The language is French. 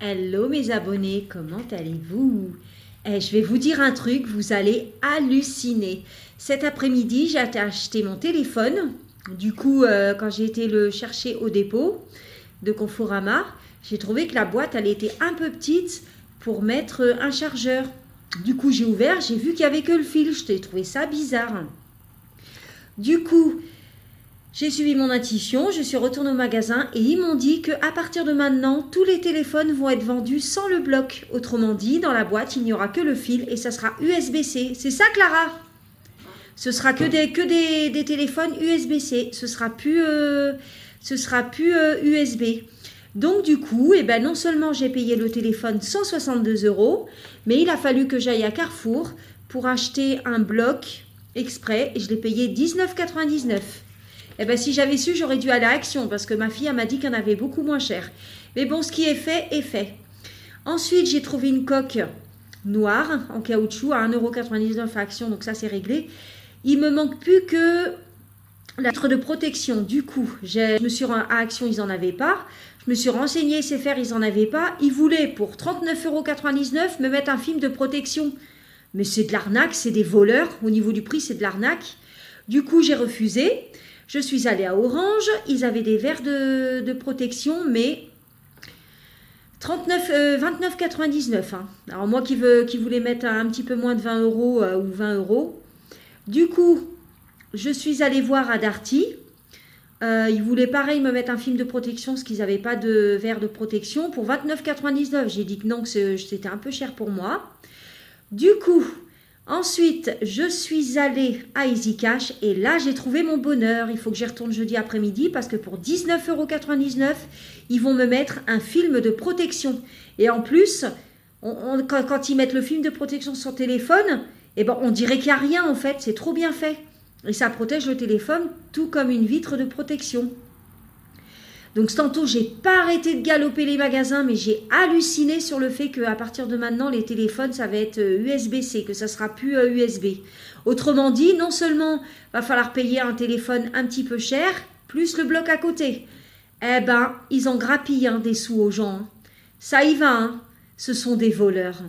Hello mes abonnés, comment allez-vous? Je vais vous dire un truc, vous allez halluciner. Cet après-midi, j'ai acheté mon téléphone. Du coup, quand j'ai été le chercher au dépôt de Conforama, j'ai trouvé que la boîte, elle était un peu petite pour mettre un chargeur. Du coup, j'ai ouvert, j'ai vu qu'il n'y avait que le fil. Je t'ai trouvé ça bizarre. Du coup, j'ai suivi mon intuition, je suis retournée au magasin et ils m'ont dit qu'à partir de maintenant, tous les téléphones vont être vendus sans le bloc. Autrement dit, dans la boîte, il n'y aura que le fil et ça sera USB-C. C'est ça, Clara? Ce sera que des téléphones USB-C. Ce sera plus USB. Donc du coup, non seulement j'ai payé le téléphone 162 €, mais il a fallu que j'aille à Carrefour pour acheter un bloc exprès et je l'ai payé 19,99 €. Si j'avais su, j'aurais dû aller à Action parce que ma fille elle m'a dit qu'il y en avait beaucoup moins cher. Mais bon, ce qui est fait, est fait. Ensuite, j'ai trouvé une coque noire en caoutchouc à 1,99 € à Action, donc ça c'est réglé. Il me manque plus que la lettre de protection. Du coup, je me suis à Action, ils n'en avaient pas. Je me suis renseignée, c'est faire, ils n'en avaient pas. Ils voulaient pour 39,99 € me mettre un film de protection. Mais c'est de l'arnaque, c'est des voleurs. Au niveau du prix, c'est de l'arnaque. Du coup, j'ai refusé. Je suis allée à Orange, ils avaient des verres de protection, mais 29,99 €. Hein. Alors moi qui voulais mettre un petit peu moins de 20 € ou 20 €. Du coup, je suis allée voir à Darty. Ils voulaient pareil me mettre un film de protection, parce qu'ils n'avaient pas de verre de protection, pour 29,99 €. J'ai dit que non, que c'était un peu cher pour moi. Du coup, ensuite, je suis allée à Easy Cash et là, j'ai trouvé mon bonheur. Il faut que j'y retourne jeudi après-midi parce que pour 19,99 €, ils vont me mettre un film de protection. Et en plus, quand ils mettent le film de protection sur le téléphone, on dirait qu'il n'y a rien en fait. C'est trop bien fait. Et ça protège le téléphone tout comme une vitre de protection. Donc tantôt, j'ai pas arrêté de galoper les magasins, mais j'ai halluciné sur le fait qu'à partir de maintenant, les téléphones, ça va être USB-C, que ça sera plus USB. Autrement dit, non seulement va falloir payer un téléphone un petit peu cher, plus le bloc à côté. Ils en grappillent des sous aux gens. Hein. Ça y va, hein. Ce sont des voleurs.